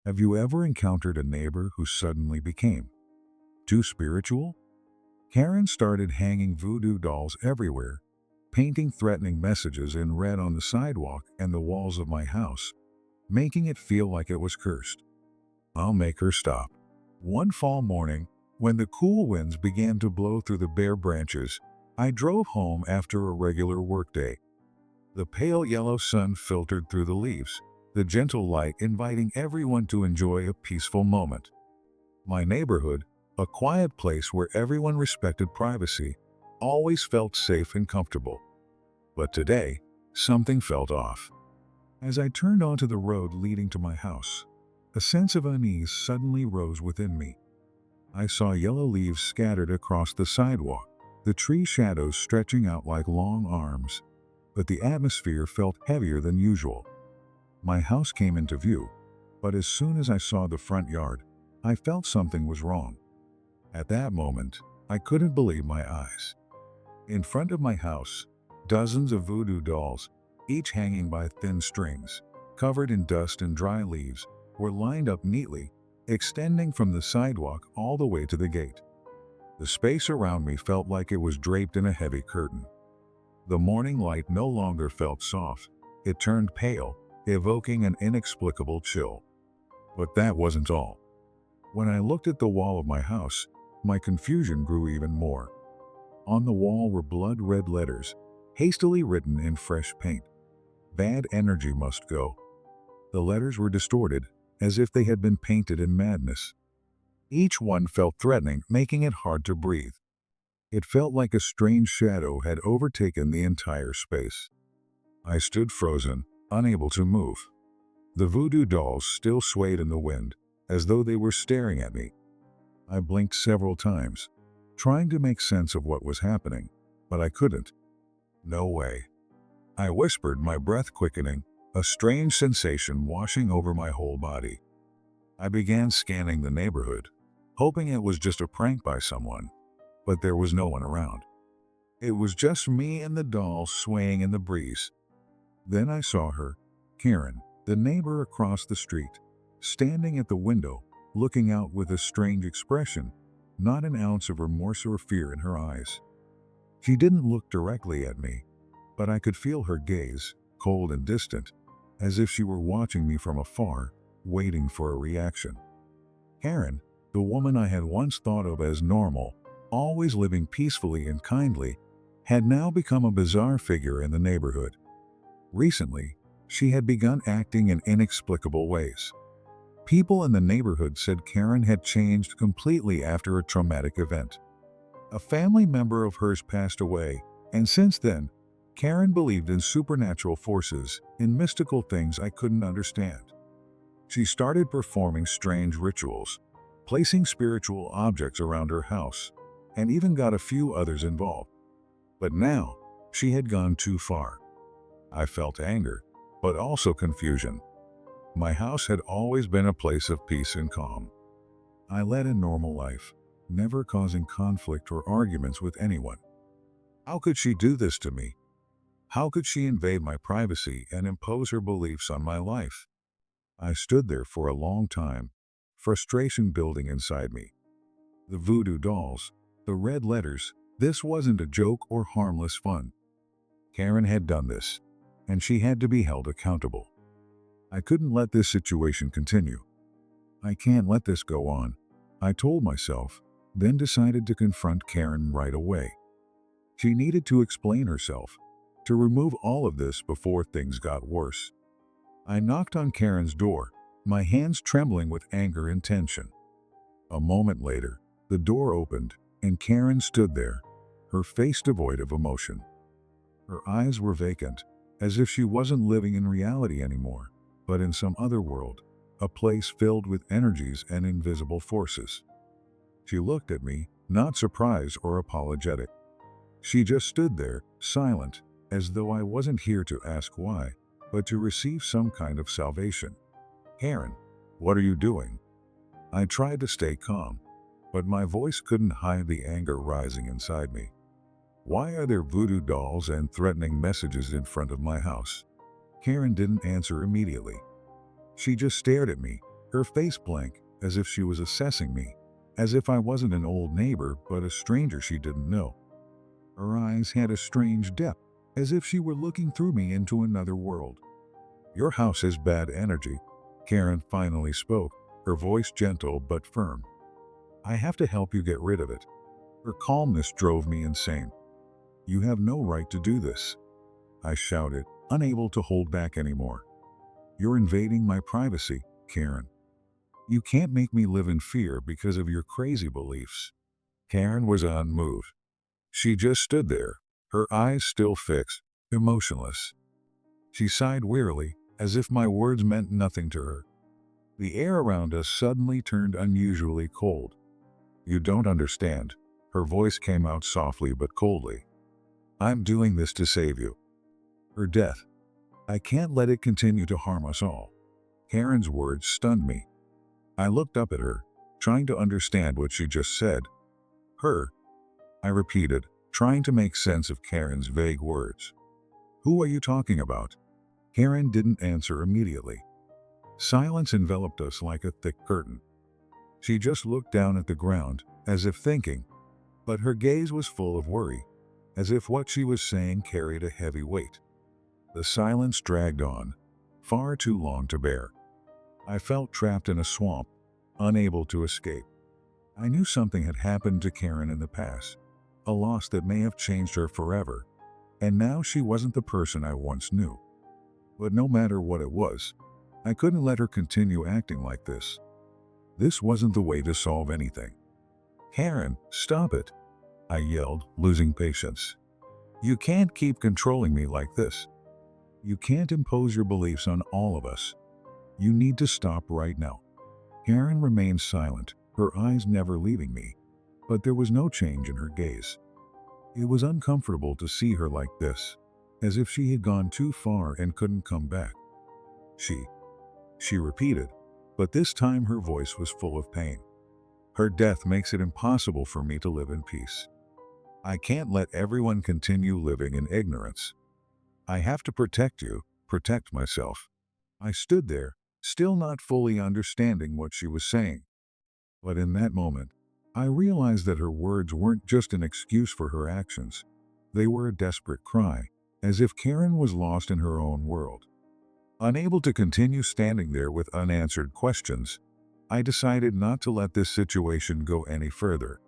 Have you ever encountered a neighbor who suddenly became too spiritual? Karen started hanging voodoo dolls everywhere, painting threatening messages in red on the sidewalk and the walls of my house, making it feel like it was cursed. I'll make her stop. One fall morning, when the cool winds began to blow through the bare branches, I drove home after a regular workday. The pale yellow sun filtered through the leaves, the gentle light inviting everyone to enjoy a peaceful moment. My neighborhood, a quiet place where everyone respected privacy, always felt safe and comfortable. But today, something felt off. As I turned onto the road leading to my house, a sense of unease suddenly rose within me. I saw yellow leaves scattered across the sidewalk, the tree shadows stretching out like long arms, but the atmosphere felt heavier than usual. My house came into view, but as soon as I saw the front yard, I felt something was wrong. At that moment, I couldn't believe my eyes. In front of my house, dozens of voodoo dolls, each hanging by thin strings, covered in dust and dry leaves, were lined up neatly, extending from the sidewalk all the way to the gate. The space around me felt like it was draped in a heavy curtain. The morning light no longer felt soft. It turned pale, evoking an inexplicable chill. But that wasn't all. When I looked at the wall of my house, my confusion grew even more. On the wall were blood-red letters, hastily written in fresh paint. Bad energy must go. The letters were distorted, as if they had been painted in madness. Each one felt threatening, making it hard to breathe. It felt like a strange shadow had overtaken the entire space. I stood frozen, unable to move. The voodoo dolls still swayed in the wind, as though they were staring at me. I blinked several times, trying to make sense of what was happening, but I couldn't. No way. I whispered, my breath quickening, a strange sensation washing over my whole body. I began scanning the neighborhood, hoping it was just a prank by someone, but there was no one around. It was just me and the dolls swaying in the breeze. Then I saw her, Karen, the neighbor across the street, standing at the window, looking out with a strange expression, not an ounce of remorse or fear in her eyes. She didn't look directly at me, but I could feel her gaze, cold and distant, as if she were watching me from afar, waiting for a reaction. Karen, the woman I had once thought of as normal, always living peacefully and kindly, had now become a bizarre figure in the neighborhood. Recently, she had begun acting in inexplicable ways. People in the neighborhood said Karen had changed completely after a traumatic event. A family member of hers passed away, and since then, Karen believed in supernatural forces, in mystical things I couldn't understand. She started performing strange rituals, placing spiritual objects around her house, and even got a few others involved. But now, she had gone too far. I felt anger, but also confusion. My house had always been a place of peace and calm. I led a normal life, never causing conflict or arguments with anyone. How could she do this to me? How could she invade my privacy and impose her beliefs on my life? I stood there for a long time, frustration building inside me. The voodoo dolls, the red letters, this wasn't a joke or harmless fun. Karen had done this, and she had to be held accountable. I couldn't let this situation continue. I can't let this go on, I told myself, then decided to confront Karen right away. She needed to explain herself, to remove all of this before things got worse. I knocked on Karen's door, my hands trembling with anger and tension. A moment later, the door opened, and Karen stood there, her face devoid of emotion. Her eyes were vacant, as if she wasn't living in reality anymore, but in some other world, a place filled with energies and invisible forces. She looked at me, not surprised or apologetic. She just stood there, silent, as though I wasn't here to ask why, but to receive some kind of salvation. Karen, what are you doing? I tried to stay calm, but my voice couldn't hide the anger rising inside me. Why are there voodoo dolls and threatening messages in front of my house? Karen didn't answer immediately. She just stared at me, Her face blank, as if she was assessing me, as if I wasn't an old neighbor but a stranger she didn't know. Her eyes had a strange depth, as if she were looking through me into another world. "Your house has bad energy," Karen finally spoke, her voice gentle but firm. "I have to help you get rid of it." Her calmness drove me insane. "You have no right to do this," I shouted, unable to hold back anymore. "You're invading my privacy, Karen. You can't make me live in fear because of your crazy beliefs." Karen was unmoved. She just stood there, her eyes still fixed, emotionless. She sighed wearily, as if my words meant nothing to her. The air around us suddenly turned unusually cold. "You don't understand." Her voice came out softly but coldly. "I'm doing this to save you. Her death. I can't let it continue to harm us all." Karen's words stunned me. I looked up at her, trying to understand what she just said. "Her," I repeated, trying to make sense of Karen's vague words. "Who are you talking about?" Karen didn't answer immediately. Silence enveloped us like a thick curtain. She just looked down at the ground, as if thinking, but her gaze was full of worry, as if what she was saying carried a heavy weight. The silence dragged on, far too long to bear. I felt trapped in a swamp, unable to escape. I knew something had happened to Karen in the past, a loss that may have changed her forever, and now she wasn't the person I once knew. But no matter what it was, I couldn't let her continue acting like this. This wasn't the way to solve anything. "Karen, stop it," I yelled, losing patience. "You can't keep controlling me like this. You can't impose your beliefs on all of us. You need to stop right now." Karen remained silent, her eyes never leaving me, but there was no change in her gaze. It was uncomfortable to see her like this, as if she had gone too far and couldn't come back. She repeated, but this time her voice was full of pain. "Her death makes it impossible for me to live in peace. I can't let everyone continue living in ignorance. I have to protect you, protect myself." I stood there, still not fully understanding what she was saying. But in that moment, I realized that her words weren't just an excuse for her actions. They were a desperate cry, as if Karen was lost in her own world. Unable to continue standing there with unanswered questions, I decided not to let this situation go any further.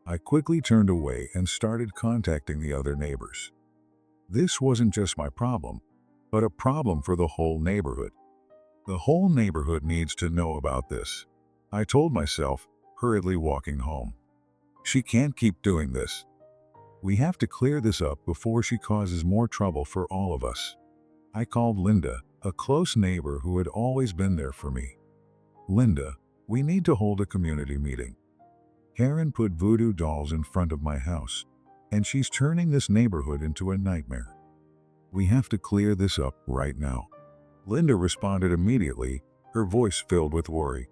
I quickly turned away and started contacting the other neighbors. This wasn't just my problem, but a problem for the whole neighborhood. The whole neighborhood needs to know about this, I told myself, hurriedly walking home. She can't keep doing this. We have to clear this up before she causes more trouble for all of us. I called Linda, a close neighbor who had always been there for me. "Linda, we need to hold a community meeting. Karen put voodoo dolls in front of my house, and she's turning this neighborhood into a nightmare. We have to clear this up right now." Linda responded immediately, her voice filled with worry.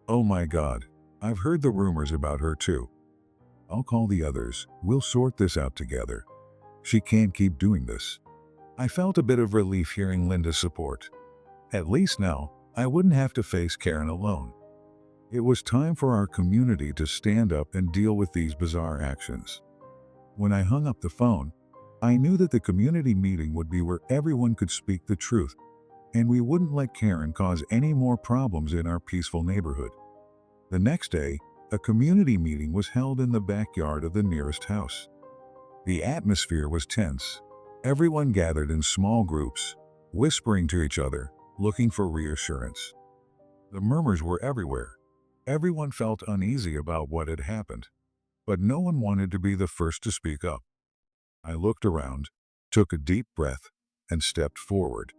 "Oh my God, I've heard the rumors about her too. I'll call the others, we'll sort this out together. She can't keep doing this." I felt a bit of relief hearing Linda's support. At least now, I wouldn't have to face Karen alone. It was time for our community to stand up and deal with these bizarre actions. When I hung up the phone, I knew that the community meeting would be where everyone could speak the truth, and we wouldn't let Karen cause any more problems in our peaceful neighborhood. The next day, a community meeting was held in the backyard of the nearest house. The atmosphere was tense. Everyone gathered in small groups, whispering to each other, looking for reassurance. The murmurs were everywhere. Everyone felt uneasy about what had happened, but no one wanted to be the first to speak up. I looked around, took a deep breath, and stepped forward.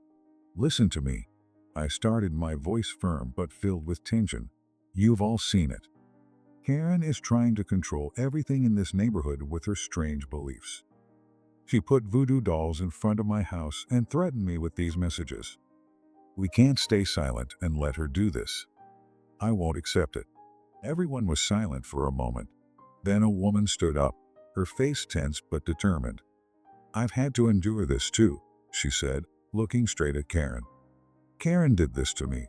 "Listen to me," I started, my voice firm but filled with tension. "You've all seen it. Karen is trying to control everything in this neighborhood with her strange beliefs. She put voodoo dolls in front of my house and threatened me with these messages. We can't stay silent and let her do this. I won't accept it." Everyone was silent for a moment. Then a woman stood up, her face tense but determined. "I've had to endure this too," she said, looking straight at Karen. "Karen did this to me.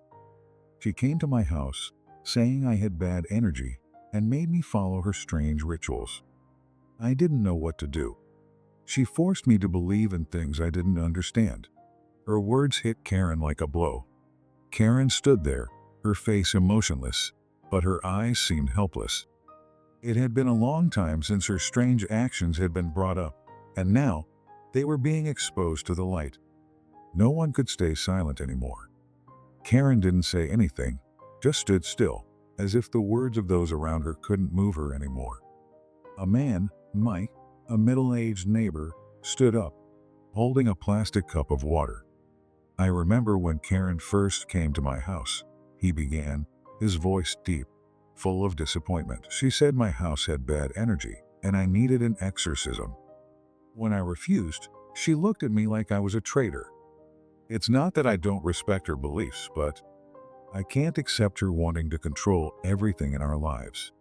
She came to my house, saying I had bad energy, and made me follow her strange rituals. I didn't know what to do. She forced me to believe in things I didn't understand. Her words hit Karen like a blow. Karen stood there, her face emotionless, but her eyes seemed helpless. It had been a long time since her strange actions had been brought up, and now they were being exposed to the light. No one could stay silent anymore. Karen didn't say anything, just stood still, as if the words of those around her couldn't move her anymore. A man, Mike, a middle-aged neighbor, stood up, holding a plastic cup of water. "I remember when Karen first came to my house," he began, his voice deep, full of disappointment. "She said my house had bad energy, and I needed an exorcism. When I refused, she looked at me like I was a traitor. It's not that I don't respect her beliefs, but I can't accept her wanting to control everything in our lives."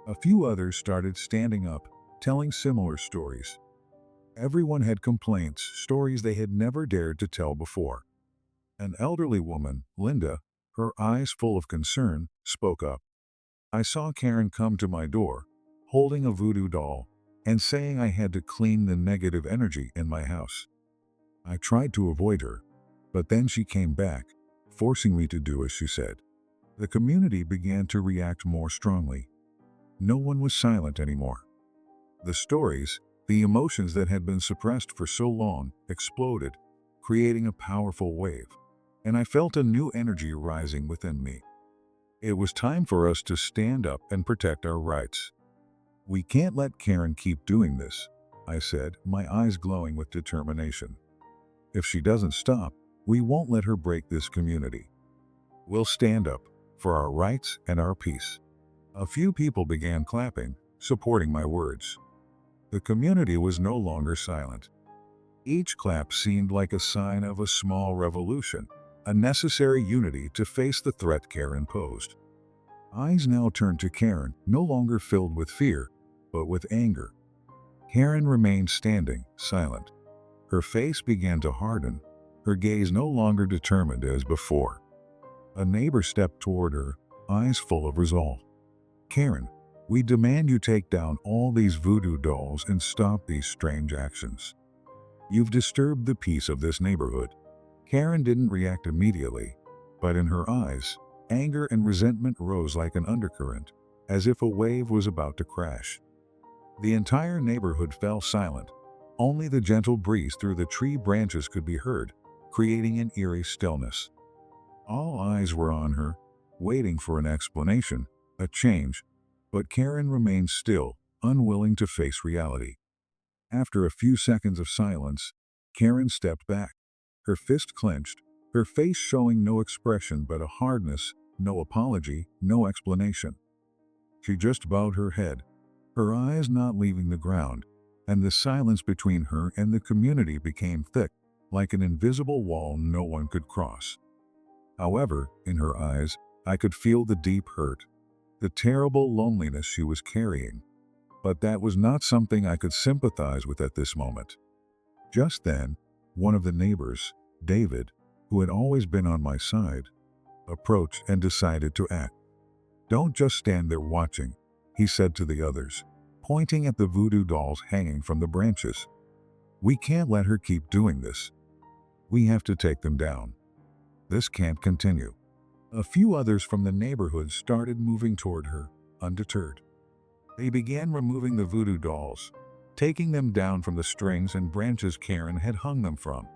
A few others started standing up, telling similar stories. Everyone had complaints, stories they had never dared to tell before. An elderly woman, Linda, her eyes full of concern, spoke up. "I saw Karen come to my door, holding a voodoo doll, and saying I had to clean the negative energy in my house. I tried to avoid her, but then she came back, forcing me to do as she said." The community began to react more strongly. No one was silent anymore. The stories, the emotions that had been suppressed for so long, exploded, creating a powerful wave, and I felt a new energy rising within me. It was time for us to stand up and protect our rights. "We can't let Karen keep doing this," I said, my eyes glowing with determination. "If she doesn't stop, we won't let her break this community. We'll stand up for our rights and our peace." A few people began clapping, supporting my words. The community was no longer silent. Each clap seemed like a sign of a small revolution, a necessary unity to face the threat Karen posed. Eyes now turned to Karen, no longer filled with fear, but with anger. Karen remained standing, silent. Her face began to harden, her gaze no longer determined as before. A neighbor stepped toward her, eyes full of resolve. "Karen, we demand you take down all these voodoo dolls and stop these strange actions. You've disturbed the peace of this neighborhood." Karen didn't react immediately, but in her eyes, anger and resentment rose like an undercurrent, as if a wave was about to crash. The entire neighborhood fell silent. Only the gentle breeze through the tree branches could be heard, creating an eerie stillness. All eyes were on her, waiting for an explanation, a change, but Karen remained still, unwilling to face reality. After a few seconds of silence, Karen stepped back, her fist clenched, her face showing no expression but a hardness, no apology, no explanation. She just bowed her head, her eyes not leaving the ground, and the silence between her and the community became thick, like an invisible wall no one could cross. However, in her eyes, I could feel the deep hurt, the terrible loneliness she was carrying. But that was not something I could sympathize with at this moment. Just then, one of the neighbors, David, who had always been on my side, approached and decided to act. "Don't just stand there watching," he said to the others, pointing at the voodoo dolls hanging from the branches. "We can't let her keep doing this. We have to take them down. This can't continue." A few others from the neighborhood started moving toward her, undeterred. They began removing the voodoo dolls, taking them down from the strings and branches Karen had hung them from.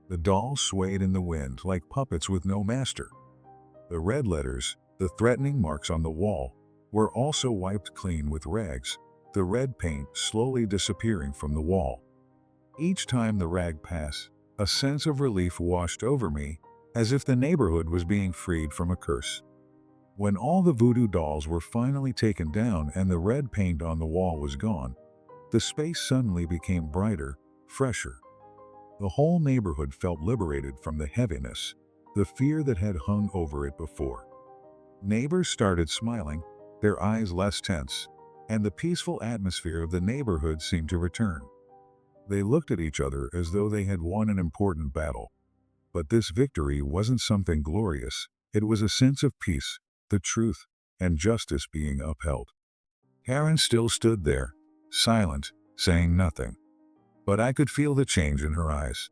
The dolls swayed in the wind like puppets with no master. The red letters, the threatening marks on the wall, were also wiped clean with rags, the red paint slowly disappearing from the wall. Each time the rag passed, a sense of relief washed over me, as if the neighborhood was being freed from a curse. When all the voodoo dolls were finally taken down and the red paint on the wall was gone, the space suddenly became brighter, fresher. The whole neighborhood felt liberated from the heaviness, the fear that had hung over it before. Neighbors started smiling, their eyes less tense, and the peaceful atmosphere of the neighborhood seemed to return. They looked at each other as though they had won an important battle. But this victory wasn't something glorious, It was a sense of peace, the truth, and justice being upheld. Karen still stood there, silent, saying nothing. But I could feel the change in her eyes.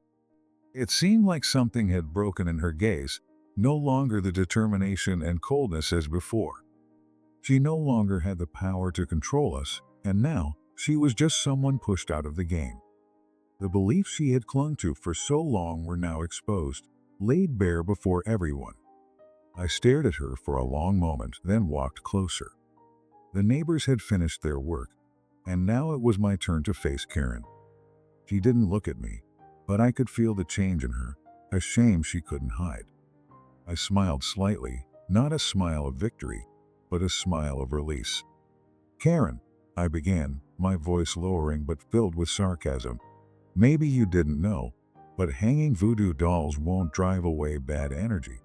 It seemed like something had broken in her gaze, no longer the determination and coldness as before. She no longer had the power to control us, and now she was just someone pushed out of the game. The beliefs she had clung to for so long were now exposed, laid bare before everyone. I stared at her for a long moment, then walked closer. The neighbors had finished their work, and now it was my turn to face Karen. She didn't look at me, but I could feel the change in her, a shame she couldn't hide. I smiled slightly, not a smile of victory, but a smile of release. "Karen," I began, my voice lowering but filled with sarcasm. "Maybe you didn't know, but hanging voodoo dolls won't drive away bad energy."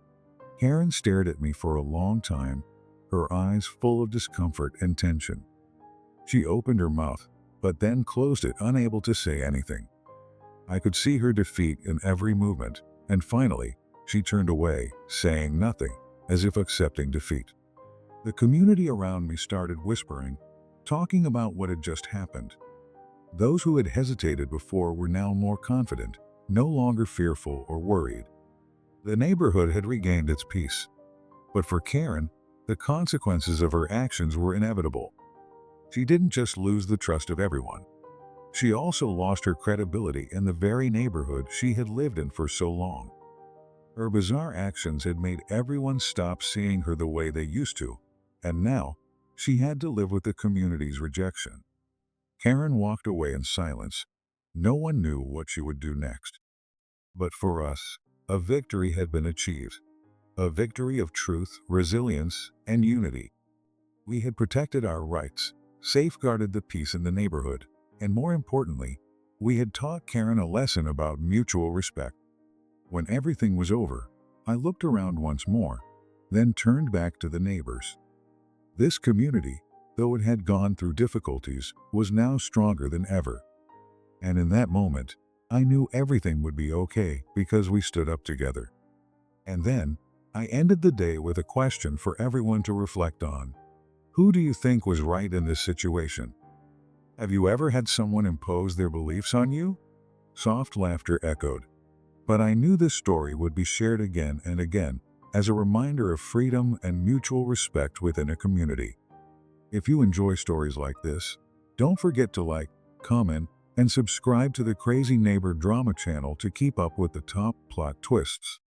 Karen stared at me for a long time, her eyes full of discomfort and tension. She opened her mouth, but then closed it, unable to say anything. I could see her defeat in every movement, and finally, she turned away, saying nothing, as if accepting defeat. The community around me started whispering, talking about what had just happened. Those who had hesitated before were now more confident, no longer fearful or worried. The neighborhood had regained its peace. But for Karen, the consequences of her actions were inevitable. She didn't just lose the trust of everyone. She also lost her credibility in the very neighborhood she had lived in for so long. Her bizarre actions had made everyone stop seeing her the way they used to, and now she had to live with the community's rejection. Karen walked away in silence. No one knew what she would do next. But for us, a victory had been achieved. A victory of truth, resilience, and unity. We had protected our rights, safeguarded the peace in the neighborhood, and more importantly, we had taught Karen a lesson about mutual respect. When everything was over, I looked around once more, then turned back to the neighbors. This community, though it had gone through difficulties, was now stronger than ever. And in that moment, I knew everything would be okay because we stood up together. And then, I ended the day with a question for everyone to reflect on. Who do you think was right in this situation? Have you ever had someone impose their beliefs on you? Soft laughter echoed. But I knew this story would be shared again and again as a reminder of freedom and mutual respect within a community. If you enjoy stories like this, don't forget to like, comment, and subscribe to the Crazy Neighbor Drama channel to keep up with the top plot twists.